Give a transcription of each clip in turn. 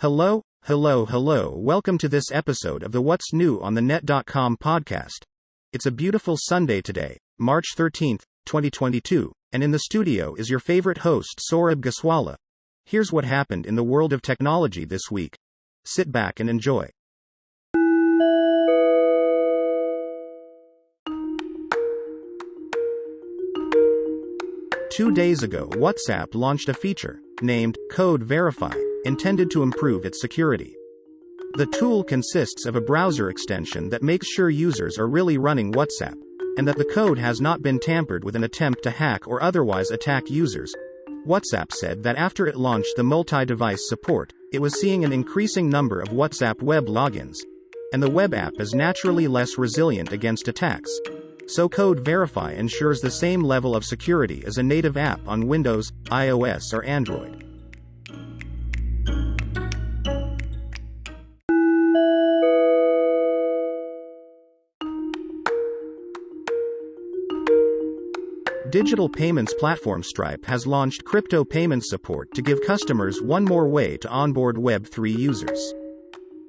Hello. Welcome to this episode of the What's New on the Net.com podcast. It's a beautiful Sunday today, March 13th, 2022, and in the studio is your favorite host, Saurabh Goswala. Here's what happened in the world of technology this week. Sit back and enjoy. Two days ago, WhatsApp launched a feature named Code Verify, intended to improve its security. The tool consists of a browser extension that makes sure users are really running WhatsApp, and that the code has not been tampered with an attempt to hack or otherwise attack users. WhatsApp said that after it launched the multi-device support, it was seeing an increasing number of WhatsApp web logins, and the web app is naturally less resilient against attacks. So Code Verify ensures the same level of security as a native app on Windows, iOS or Android. Digital payments platform Stripe has launched crypto payments support to give customers one more way to onboard Web3 users.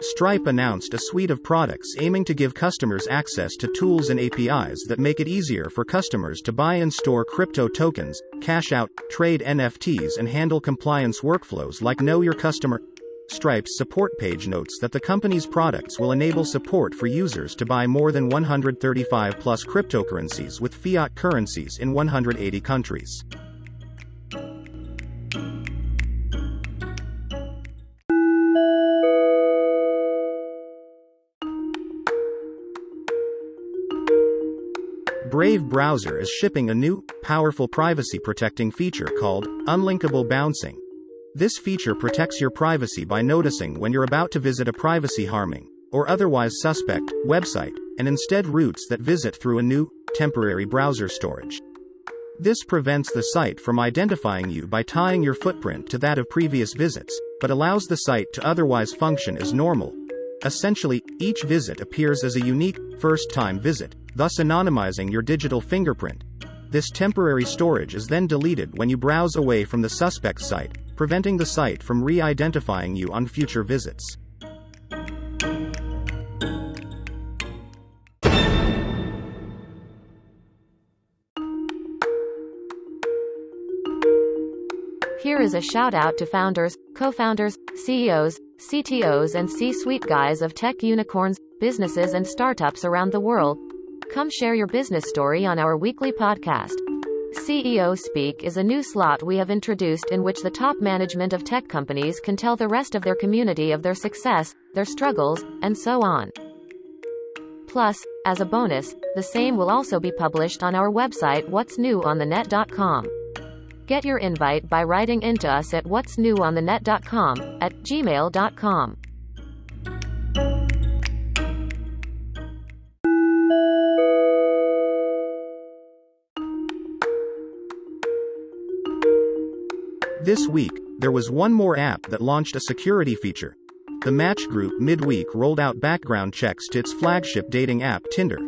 Stripe announced a suite of products aiming to give customers access to tools and APIs that make it easier for customers to buy and store crypto tokens, cash out, trade NFTs, and handle compliance workflows like Know Your Customer. Stripe's support page notes that the company's products will enable support for users to buy more than 135 plus cryptocurrencies with fiat currencies in 180 countries. Brave browser is shipping a new, powerful privacy-protecting feature called Unlinkable Bouncing. This feature protects your privacy by noticing when you're about to visit a privacy-harming, or otherwise suspect, website, and instead routes that visit through a new, temporary browser storage. This prevents the site from identifying you by tying your footprint to that of previous visits, but allows the site to otherwise function as normal. Essentially, each visit appears as a unique, first-time visit, thus anonymizing your digital fingerprint. This temporary storage is then deleted when you browse away from the suspect site, preventing the site from re-identifying you on future visits. Here is a shout-out to founders, co-founders, CEOs, CTOs and C-suite guys of tech unicorns, businesses and startups around the world. Come share your business story on our weekly podcast. CEO Speak is a new slot we have introduced in which the top management of tech companies can tell the rest of their community of their success, their struggles, and so on. Plus, as a bonus, the same will also be published on our website what'snewonthenet.com. Get your invite by writing into us at what'snewonthenet.com, at gmail.com. This week, there was one more app that launched a security feature. The Match Group midweek rolled out background checks to its flagship dating app Tinder.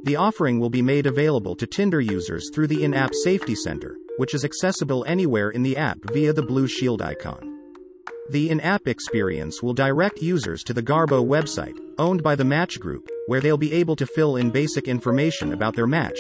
The offering will be made available to Tinder users through the in-app Safety Center, which is accessible anywhere in the app via the blue shield icon. The in-app experience will direct users to the Garbo website, owned by the Match Group, where they'll be able to fill in basic information about their match.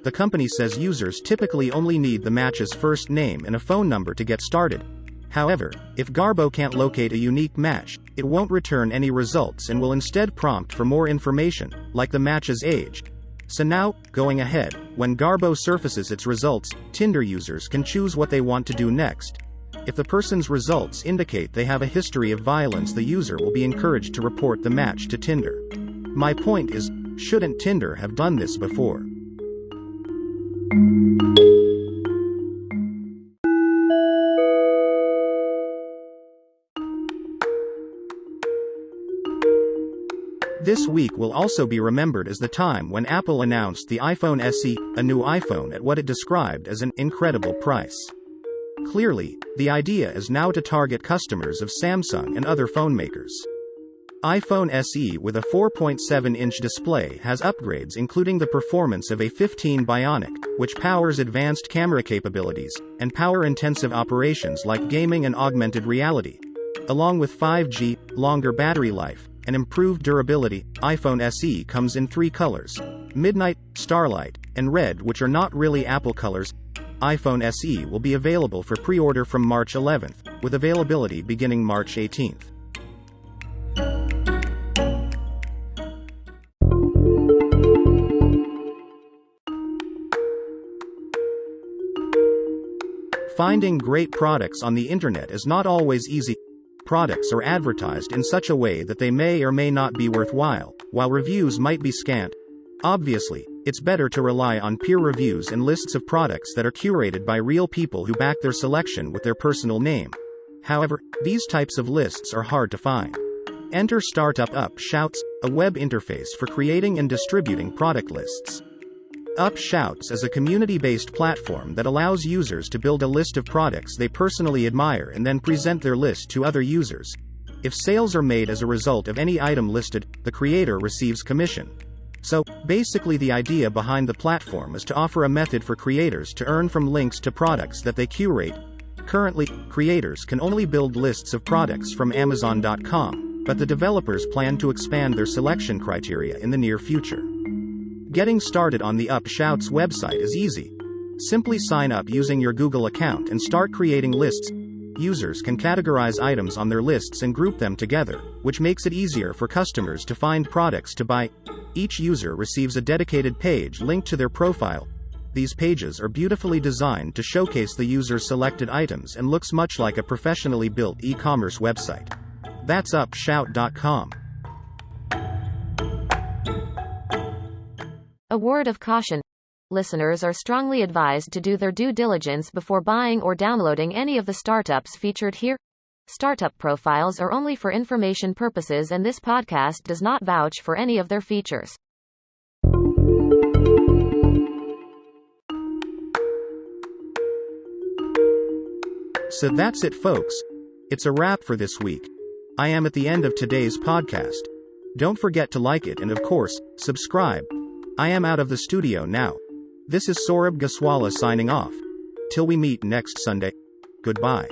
The company says users typically only need the match's first name and a phone number to get started. However, if Garbo can't locate a unique match, it won't return any results and will instead prompt for more information, like the match's age. So now, going ahead, when Garbo surfaces its results, Tinder users can choose what they want to do next. If the person's results indicate they have a history of violence, the user will be encouraged to report the match to Tinder. My point is, shouldn't Tinder have done this before? This week will also be remembered as the time when Apple announced the iPhone SE, a new iPhone at what it described as an incredible price. Clearly, the idea is now to target customers of Samsung and other phone makers. iPhone SE with a 4.7-inch display has upgrades including the performance of a 15 Bionic, which powers advanced camera capabilities, and power-intensive operations like gaming and augmented reality. Along with 5G, longer battery life, and improved durability, iPhone SE comes in 3 colors: Midnight, Starlight, and Red, which are not really Apple colors. iPhone SE will be available for pre-order from March 11th, with availability beginning March 18th. Finding great products on the internet is not always easy. Products are advertised in such a way that they may or may not be worthwhile, while reviews might be scant. Obviously, it's better to rely on peer reviews and lists of products that are curated by real people who back their selection with their personal name. However, these types of lists are hard to find. Enter Startup Up Shouts, a web interface for creating and distributing product lists. Up Shouts is a community-based platform that allows users to build a list of products they personally admire and then present their list to other users. If sales are made as a result of any item listed, the creator receives commission. So, basically the idea behind the platform is to offer a method for creators to earn from links to products that they curate. Currently, creators can only build lists of products from Amazon.com, but the developers plan to expand their selection criteria in the near future. Getting started on the Up Shouts website is easy. Simply sign up using your Google account and start creating lists. Users can categorize items on their lists and group them together, which makes it easier for customers to find products to buy. Each user receives a dedicated page linked to their profile. These pages are beautifully designed to showcase the user's selected items and looks much like a professionally built e-commerce website. That's upshout.com. A word of caution. Listeners are strongly advised to do their due diligence before buying or downloading any of the startups featured here. Startup profiles are only for information purposes, and this podcast does not vouch for any of their features. So that's it, folks. It's a wrap for this week. I am at the end of today's podcast. Don't forget to like it and, of course, subscribe. I am out of the studio now. This is Saurabh Gaswala signing off. Till we meet next Sunday. Goodbye.